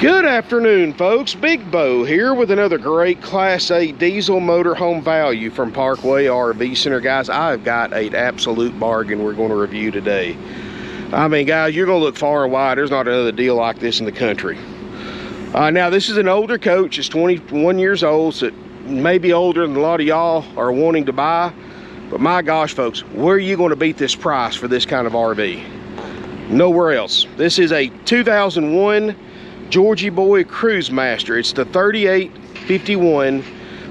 Good afternoon, folks. Big Bo here with another great Class 8 diesel motorhome value from Parkway RV Center. Guys, I've got an absolute bargain we're going to review today. I mean, guys, you're going to look far and wide. There's not another deal like this in the country. Now, this is an older coach. It's 21 years old, so it may be older than a lot of y'all are wanting to buy. But my gosh, folks, where are you going to beat this price for this kind of RV? Nowhere else. This is a 2001 Georgie Boy Cruisemaster. It's the 3851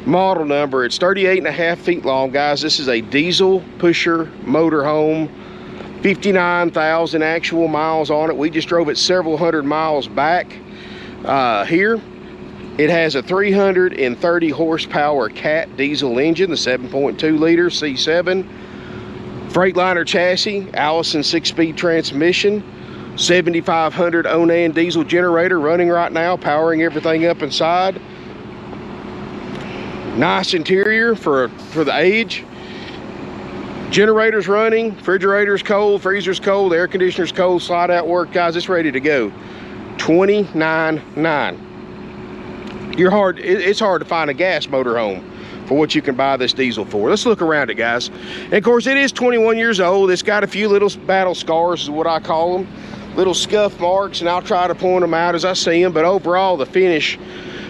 model number. It's 38.5 feet long, guys. This is a diesel pusher motorhome. 59,000 actual miles on it. We just drove it several hundred miles back here. It has a 330 horsepower Cat diesel engine, the 7.2 liter C7. Freightliner chassis, Allison 6-speed transmission. 7,500 Onan diesel generator running right now, powering everything up inside. Nice interior for the age. Generators running, refrigerator's cold, freezer's cold, air conditioner's cold, slide out work. Guys, it's ready to go. $29,900. It's hard to find a gas motorhome for what you can buy this diesel for. Let's look around it, guys. And of course, it is 21 years old. It's got a few little battle scars, is what I call them. Little scuff marks, and I'll try to point them out as I see them, but overall the finish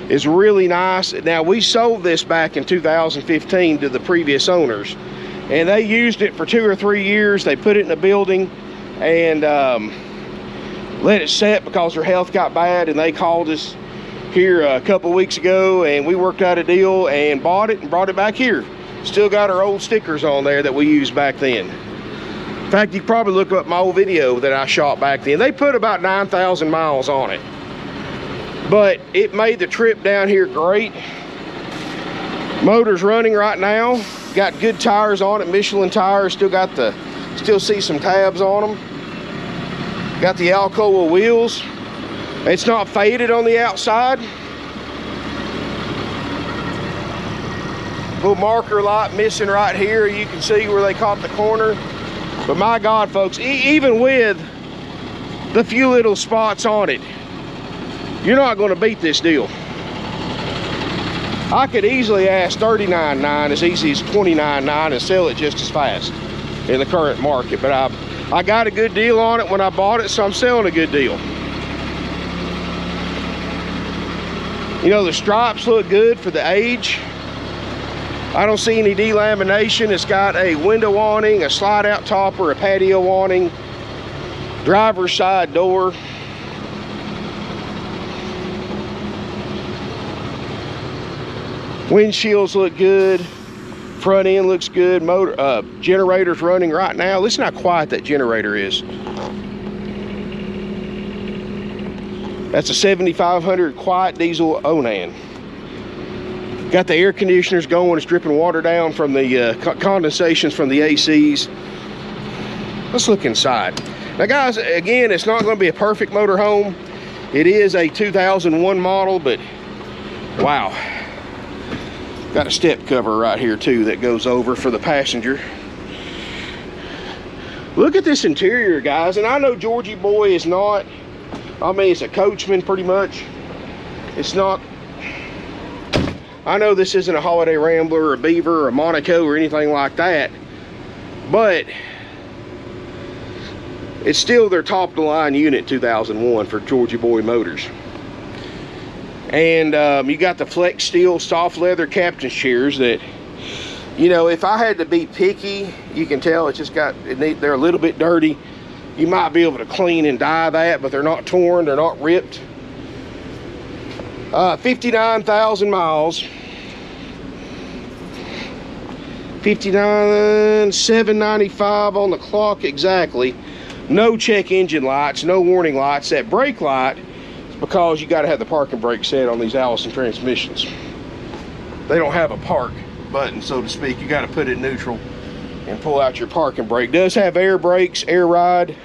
is really nice. Now, we sold this back in 2015 to the previous owners, and they used it for 2 or 3 years. They put it in a building and let it set because their health got bad, and they called us here a couple weeks ago, and we worked out a deal and bought it and brought it back here. Still got our old stickers on there that we used back then. In fact, you can probably look up my old video that I shot back then. They put about 9,000 miles on it. But it made the trip down here great. Motor's running right now. Got good tires on it, Michelin tires. Still see some tabs on them. Got the Alcoa wheels. It's not faded on the outside. Little marker light missing right here. You can see where they caught the corner. But my God, folks, even with the few little spots on it, you're not going to beat this deal. I could easily ask $39,900 as easy as $29,900 and sell it just as fast in the current market. But I got a good deal on it when I bought it, so I'm selling a good deal. You know, the stripes look good for the age. I don't see any delamination. It's got a window awning, a slide out topper, a patio awning, driver's side door. Windshields look good. Front end looks good. Motor generator's running right now. Listen how quiet that generator is. That's a 7,500 quiet diesel Onan. Got the air conditioners going. It's dripping water down from the condensations from the ACs. Let's look inside. Now, guys, again, it's not going to be a perfect motorhome. It is a 2001 model, but wow. Got a step cover right here, too, that goes over for the passenger. Look at this interior, guys. And I know Georgie Boy is not, I mean, it's a coachman pretty much. It's not, I know this isn't a Holiday Rambler or a Beaver or a Monaco or anything like that, but it's still their top of the line unit 2001 for Georgie Boy Motors. And you got the flex steel soft leather captain's chairs that, you know, if I had to be picky, you can tell it's just got, they're a little bit dirty. You might be able to clean and dye that, but they're not torn, they're not ripped. 59,000 miles. 59,795 on the clock exactly. No check engine lights, no warning lights. That brake light is because you got to have the parking brake set on these Allison transmissions. They don't have a park button, so to speak. You got to put it in neutral and pull out your parking brake. Does have air brakes, air ride,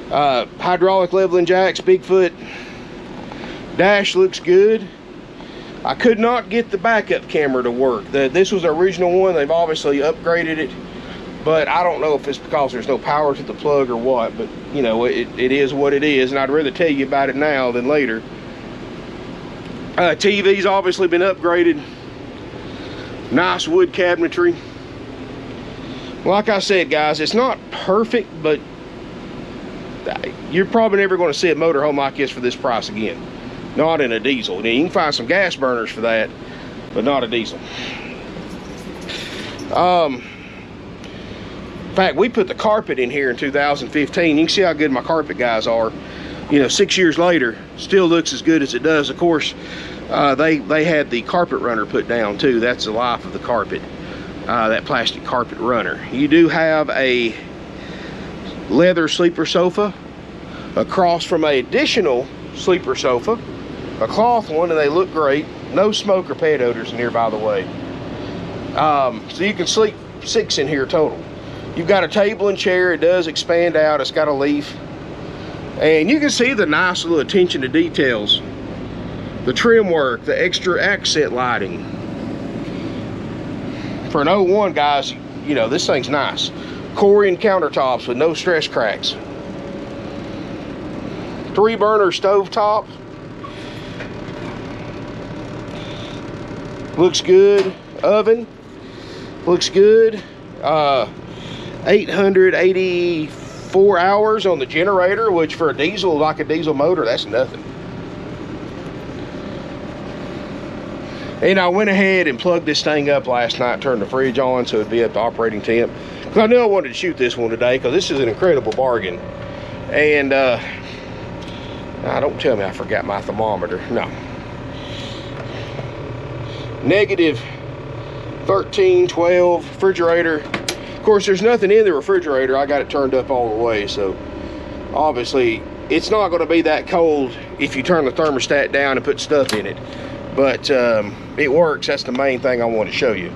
hydraulic leveling jacks, Bigfoot. Dash looks good. I could not get the backup camera to work. This was the original one. They've obviously upgraded it, but I don't know if it's because there's no power to the plug or what, but you know, it is what it is, and I'd rather tell you about it now than later. TV's obviously been upgraded. Nice wood cabinetry. Like I said, guys, it's not perfect, but you're probably never going to see a motorhome like this for this price again. Not in a diesel. Now, you can find some gas burners for that, but not a diesel. In fact, we put the carpet in here in 2015. You can see how good my carpet guys are. You know, 6 years later, still looks as good as it does. Of course, they had the carpet runner put down too. That's the life of the carpet, that plastic carpet runner. You do have a leather sleeper sofa across from an additional sleeper sofa, a cloth one, and they look great. No smoke or pet odors in here, by the way. So you can sleep 6 in here total. You've got a table and chair. It does expand out. It's got a leaf. And you can see the nice little attention to details. The trim work, the extra accent lighting. For an 01, guys, you know, this thing's nice. Corian countertops with no stress cracks. 3-burner stove top. Looks good. Oven. Looks good. 884 hours on the generator, which for a diesel, like a diesel motor, that's nothing. And I went ahead and plugged this thing up last night, turned the fridge on so it'd be up to operating temp. Because I knew I wanted to shoot this one today, because this is an incredible bargain. And don't tell me I forgot my thermometer. No. Negative 13, 12, refrigerator. Of course, there's nothing in the refrigerator. I got it turned up all the way, so obviously it's not going to be that cold if you turn the thermostat down and put stuff in it. But it works. That's the main thing I want to show you.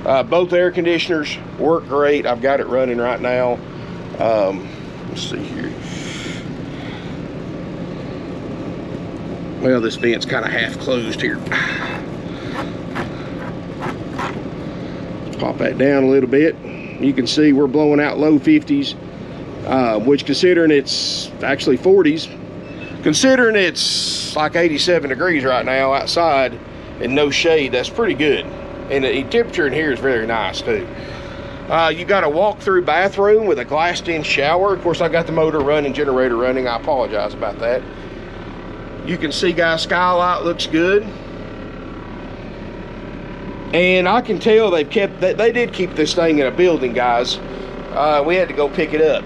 Both air conditioners work great. I've got it running right now. Let's see here. Well, this vent's kind of half closed here. Let's pop that down a little bit. You can see we're blowing out low 50s, which, considering it's actually 40s, considering it's like 87 degrees right now outside and no shade, that's pretty good. And the temperature in here is very nice too. You got a walk-through bathroom with a glassed-in shower. Of course, I got the motor running, generator running. I apologize about that. You can see, guys, skylight looks good. And I can tell they did keep this thing in a building, guys. We had to go pick it up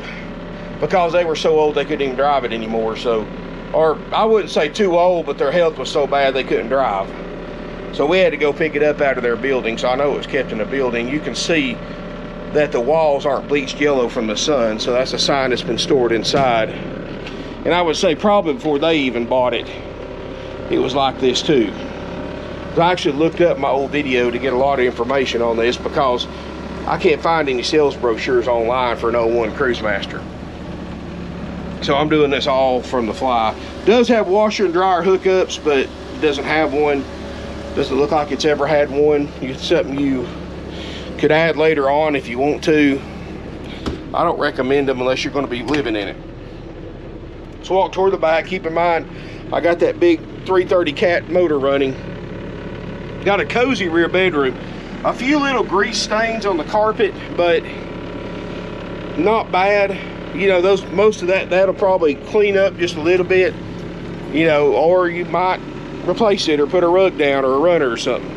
because they were so old they couldn't even drive it anymore. So, or I wouldn't say too old, but their health was so bad they couldn't drive. So we had to go pick it up out of their building. So I know it was kept in a building. You can see that the walls aren't bleached yellow from the sun. So that's a sign it's been stored inside. And I would say probably before they even bought it, it was like this too. I actually looked up my old video to get a lot of information on this because I can't find any sales brochures online for an 01 Cruisemaster. So I'm doing this all from the fly. It does have washer and dryer hookups, but it doesn't have one. Doesn't look like it's ever had one. It's something you could add later on if you want to. I don't recommend them unless you're going to be living in it. Let's walk toward the back. Keep in mind, I got that big 330 cat motor running. Got a cozy rear bedroom. A few little grease stains on the carpet, but not bad. You know, most of that'll probably clean up just a little bit. You know, or you might replace it or put a rug down or a runner or something.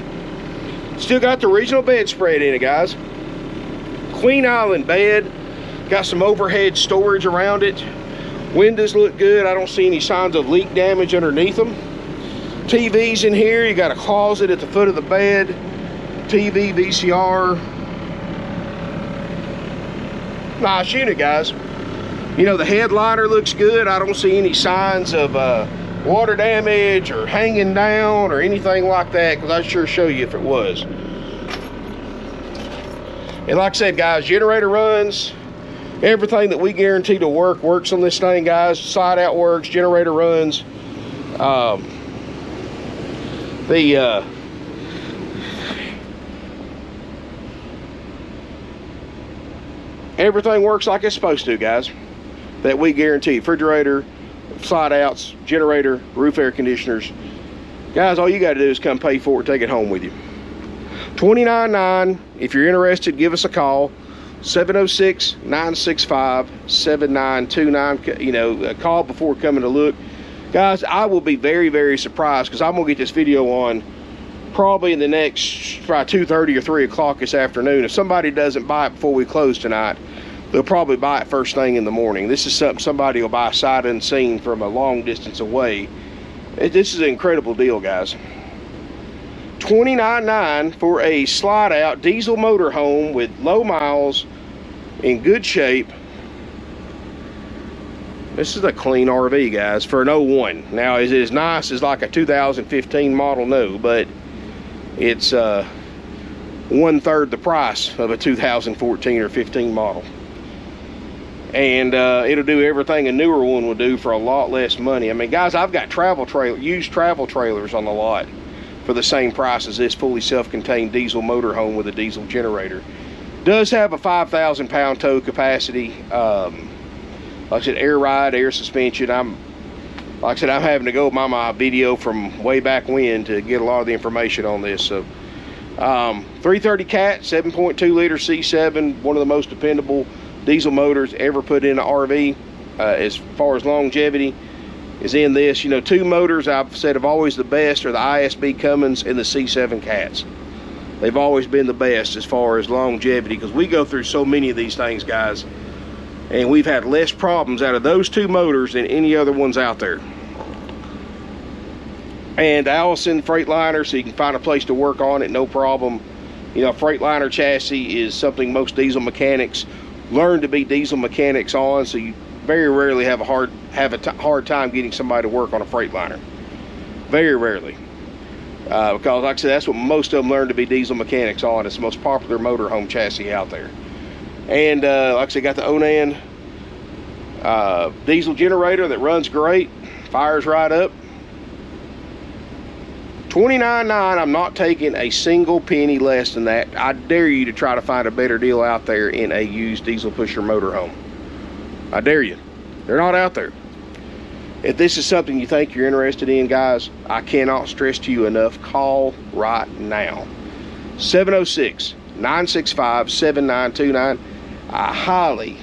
Still got the original bedspread in it, guys. Queen Island bed. Got some overhead storage around it. Windows look good. I don't see any signs of leak damage underneath them. TV's in here. You got a closet at the foot of the bed. TV, VCR. Nice unit, guys. You know, the headliner looks good. I don't see any signs of water damage or hanging down or anything like that, because I'd sure show you if it was. And like I said, guys, generator runs. Everything that we guarantee to work works on this thing, guys. Side out works, generator runs. Everything works like it's supposed to, guys. That we guarantee. Refrigerator, slide outs, generator, roof air conditioners. Guys, all you got to do is come pay for it, take it home with you. $29.9. If you're interested, give us a call. 706-965-7929. You know, call before coming to look. Guys, I will be very, very surprised, because I'm gonna get this video on probably in the next 2:30 or 3 o'clock this afternoon. If somebody doesn't buy it before we close tonight, they'll probably buy it first thing in the morning. This is something somebody will buy sight unseen from a long distance away. This is an incredible deal, guys. $29.9 for a slide out diesel motorhome with low miles, in good shape. This is a clean RV, guys, for an 01. Now, is it as nice as like a 2015 model? No, but it's 1/3 the price of a 2014 or 15 model. And it'll do everything a newer one would do for a lot less money. I mean, guys, I've got used travel trailers on the lot for the same price as this fully self-contained diesel motorhome with a diesel generator. Does have a 5,000 pound tow capacity. Like I said, air ride, air suspension. Like I said, I'm having to go by my video from way back when to get a lot of the information on this. So 330 cat, 7.2 liter C7, one of the most dependable diesel motors ever put in an RV. As far as longevity is in this, you know, two motors I've said have always the best are the ISB Cummins and the C7 cats. They've always been the best as far as longevity, because we go through so many of these things, guys, and we've had less problems out of those two motors than any other ones out there. And Allison Freightliner, so you can find a place to work on it, no problem. You know, Freightliner chassis is something most diesel mechanics learn to be diesel mechanics on, so you very rarely have a hard time getting somebody to work on a Freightliner. Very rarely. Because like I said, that's what most of them learn to be diesel mechanics on. It's the most popular motorhome chassis out there. And like I said, got the Onan diesel generator that runs great, fires right up. $29.9. I'm not taking a single penny less than that. I dare you to try to find a better deal out there in a used diesel pusher motorhome. I dare you. They're not out there. If this is something you think you're interested in, guys, I cannot stress to you enough, call right now. 706-965-7929. I highly,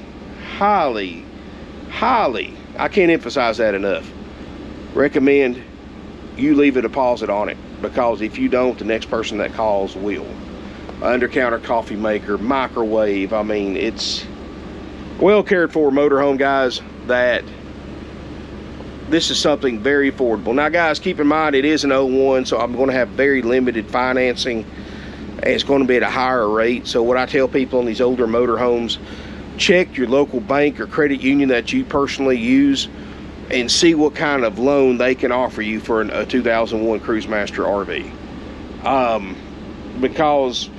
I can't emphasize that enough, recommend you leave a deposit on it, because if you don't, the next person that calls will. Under-counter coffee maker, microwave. I mean, it's well cared for motorhome, guys, that this is something very affordable. Now, guys, keep in mind it is an 01, so I'm going to have very limited financing, and it's going to be at a higher rate. So what I tell people in these older motorhomes, check your local bank or credit union that you personally use and see what kind of loan they can offer you for a 2001 Cruisemaster RV. Because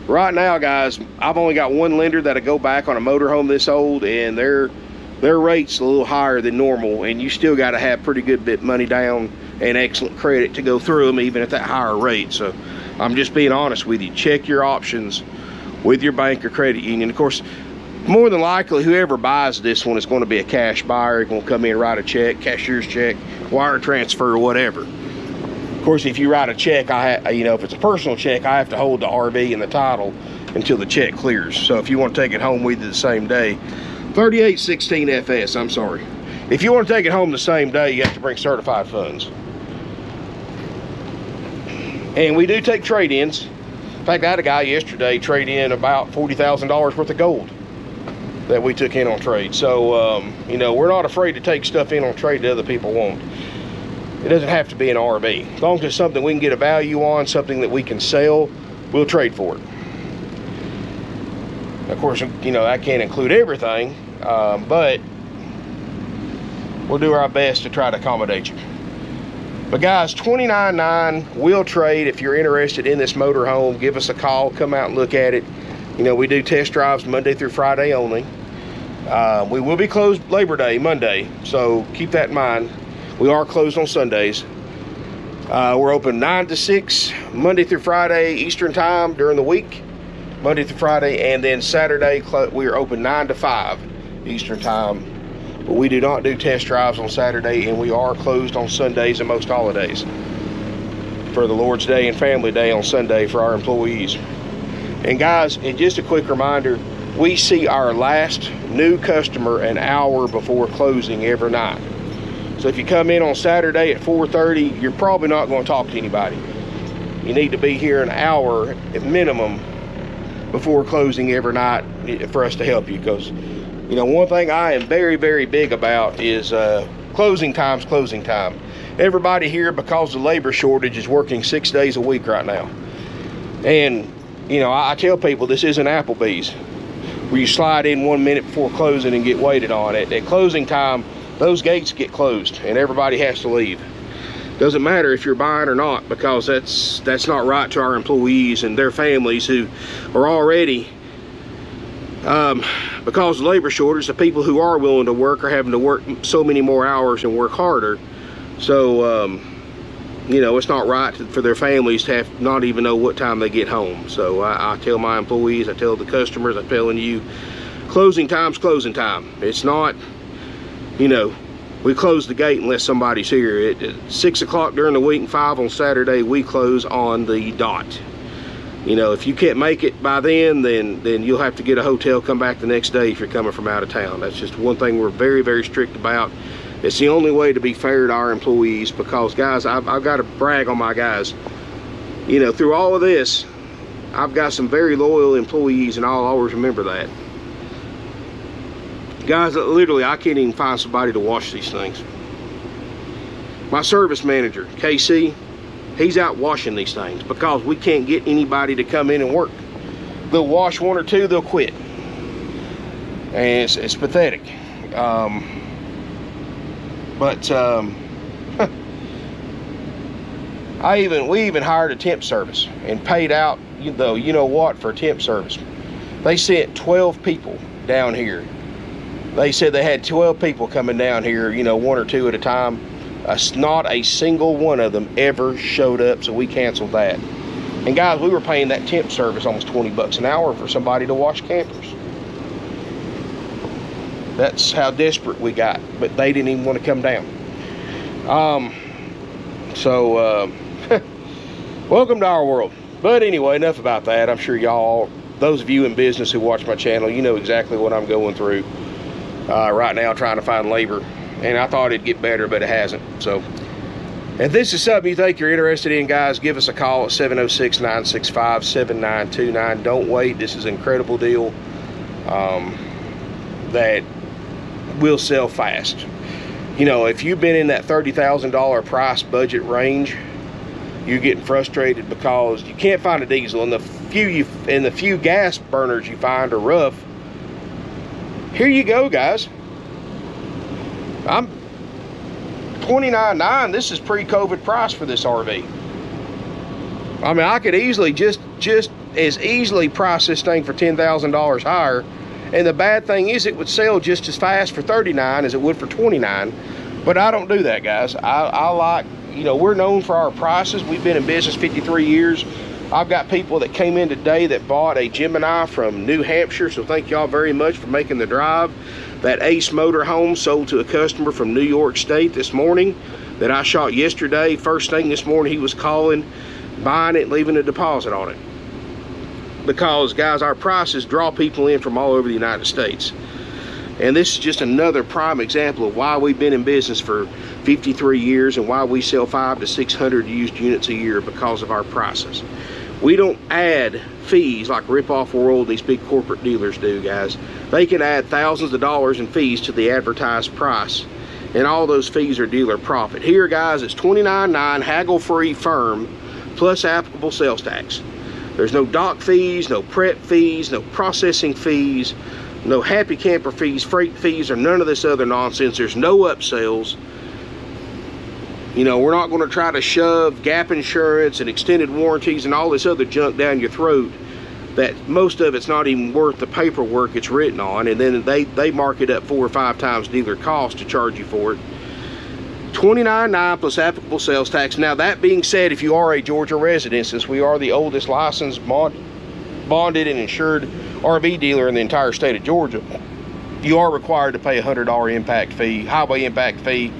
right now, guys, I've only got one lender that'll go back on a motorhome this old, and their rate's a little higher than normal, and you still got to have pretty good bit money down and excellent credit to go through them, even at that higher rate. So I'm just being honest with you. Check your options with your bank or credit union. Of course, more than likely, whoever buys this one is going to be a cash buyer. Going to come in, write a check, cashier's check, wire transfer, or whatever. Of course, if you write a check, you know, if it's a personal check, I have to hold the RV and the title until the check clears. So if you want to take it home with you the same day, 3816 FS, I'm sorry. If you want to take it home the same day, you have to bring certified funds. And we do take trade-ins. In fact, I had a guy yesterday trade in about $40,000 worth of gold that we took in on trade. So, you know, we're not afraid to take stuff in on trade that other people want. It doesn't have to be an RV. As long as it's something we can get a value on, something that we can sell, we'll trade for it. Of course, you know, that can't include everything, but we'll do our best to try to accommodate you. But guys, $29.9 will trade. If you're interested in this motorhome, give us a call, come out and look at it. You know, we do test drives Monday through Friday only. We will be closed Labor Day, Monday, so keep that in mind. We are closed on Sundays. We're open 9 to 6, Monday through Friday, Eastern time during the week, Monday through Friday, and then Saturday we are open 9 to 5 Eastern time But we do not do test drives on Saturday, and we are closed on Sundays and most holidays for the Lord's Day and Family Day on Sunday for our employees. And guys, and just a quick reminder, we see our last new customer an hour before closing every night. So if you come in on Saturday at 4:30, you're probably not going to talk to anybody. You need to be here an hour at minimum before closing every night for us to help you, because you know, one thing I am very, very big about is closing time's closing time. Everybody here, because of the labor shortage, is working 6 days a week right now. And, you know, I tell people this isn't Applebee's, where you slide in 1 minute before closing and get waited on. At closing time, those gates get closed and everybody has to leave. Doesn't matter if you're buying or not, because that's not right to our employees and their families who are already, because of the labor shortage, the people who are willing to work are having to work so many more hours and work harder. So, you know, it's not right for their families to have not even know what time they get home. So I tell my employees, I tell the customers, I'm telling you, closing time's closing time. It's not, you know, we close the gate unless somebody's here. At 6 o'clock during the week and 5 on Saturday, we close on the dot. You know, if you can't make it by then you'll have to get a hotel, come back the next day if you're coming from out of town. That's just one thing we're very, very strict about. It's the only way to be fair to our employees, because guys, I've got to brag on my guys. You know, through all of this, I've got some very loyal employees, and I'll always remember that. Guys, literally, I can't even find somebody to wash these things. My service manager, KC, he's out washing these things because we can't get anybody to come in and work. They'll wash one or two, they'll quit. And it's pathetic. We even hired a temp service and paid out, you know what, for a temp service. They sent 12 people down here. They said they had 12 people coming down here, you know, 1 or 2 at a time. Not a single one of them ever showed up, so we canceled that. And guys, we were paying that temp service almost 20 bucks an hour for somebody to wash campers. That's how desperate we got, but they didn't even want to come down. Welcome to our world. But anyway, enough about that. I'm sure y'all, those of you in business who watch my channel, you know exactly what I'm going through right now, trying to find labor. And I thought it'd get better, but it hasn't. So if this is something you think you're interested in, guys, give us a call at 706-965-7929. Don't wait. This is an incredible deal that will sell fast. You know, if you've been in that $30,000 price budget range, you're getting frustrated because you can't find a diesel, and the few gas burners you find are rough. Here you go, guys. I'm $29.9. This is pre-COVID price for this RV. I mean, I could easily just as easily price this thing for $10,000 higher. And the bad thing is, it would sell just as fast for $39 as it would for $29. But I don't do that, guys. I like, you know, we're known for our prices. We've been in business 53 years. I've got people that came in today that bought a Gemini from New Hampshire, so thank y'all very much for making the drive. That Ace motorhome sold to a customer from New York State this morning that I shot yesterday. First thing this morning, he was calling, buying it, leaving a deposit on it. Because, guys, our prices draw people in from all over the United States. And this is just another prime example of why we've been in business for 53 years and why we sell 500 to 600 used units a year, because of our prices. We don't add fees like Rip Off World, these big corporate dealers do, guys. They can add thousands of dollars in fees to the advertised price, and all those fees are dealer profit. Here, guys, it's $29.9, haggle-free firm, plus applicable sales tax. There's no dock fees, no prep fees, no processing fees, no happy camper fees, freight fees, or none of this other nonsense. There's no upsells. You know, we're not going to try to shove gap insurance and extended warranties and all this other junk down your throat that most of it's not even worth the paperwork it's written on, and then they mark it up 4 or 5 times dealer cost to charge you for it. $29.9 plus applicable sales tax. Now, that being said, if you are a Georgia resident, since we are the oldest licensed, bonded, and insured RV dealer in the entire state of Georgia, you are required to pay a $100 impact fee, highway impact fee,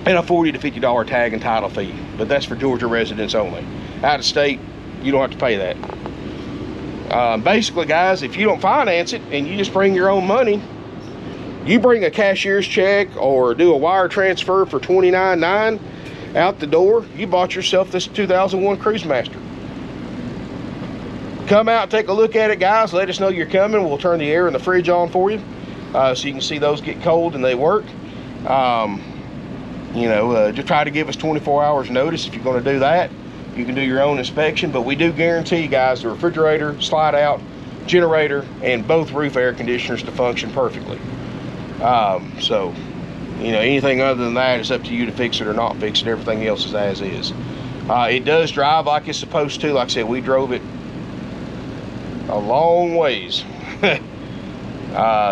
and a $40 to $50 tag and title fee. But that's for Georgia residents only. Out of state, you don't have to pay that. Basically, guys, if you don't finance it and you just bring your own money, you bring a cashier's check or do a wire transfer for $29.9 out the door, you bought yourself this 2001 Cruisemaster. Come out and take a look at it, guys. Let us know you're coming. We'll turn the air in the fridge on for you, so you can see those get cold and they work. You know, just try to give us 24 hours notice if you're going to do that. You can do your own inspection, but we do guarantee, guys, the refrigerator, slide out, generator, and both roof air conditioners to function perfectly. So, you know, anything other than that, it's up to you to fix it or not fix it. Everything else is as is. It does drive like it's supposed to. Like I said, we drove it a long ways.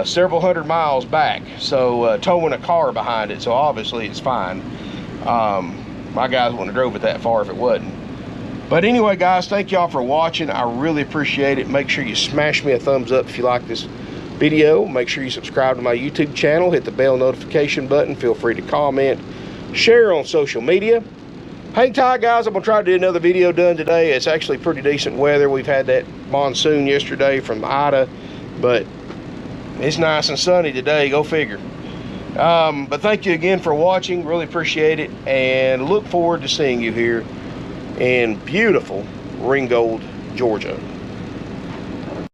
Several hundred miles back, so towing a car behind it, so obviously it's fine. My guys wouldn't have drove it that far if it wasn't. But anyway, guys, thank y'all for watching. I really appreciate it. Make sure you smash me a thumbs up if you like this video. Make sure you subscribe to my YouTube channel, hit the bell notification button. Feel free to comment, share on social media. Hang tight, guys. I'm gonna try to do another video done today. It's actually pretty decent weather. We've had that monsoon yesterday from Ida, but it's nice and sunny today. Go figure. But thank you again for watching. Really appreciate it, and look forward to seeing you here in beautiful Ringgold, Georgia.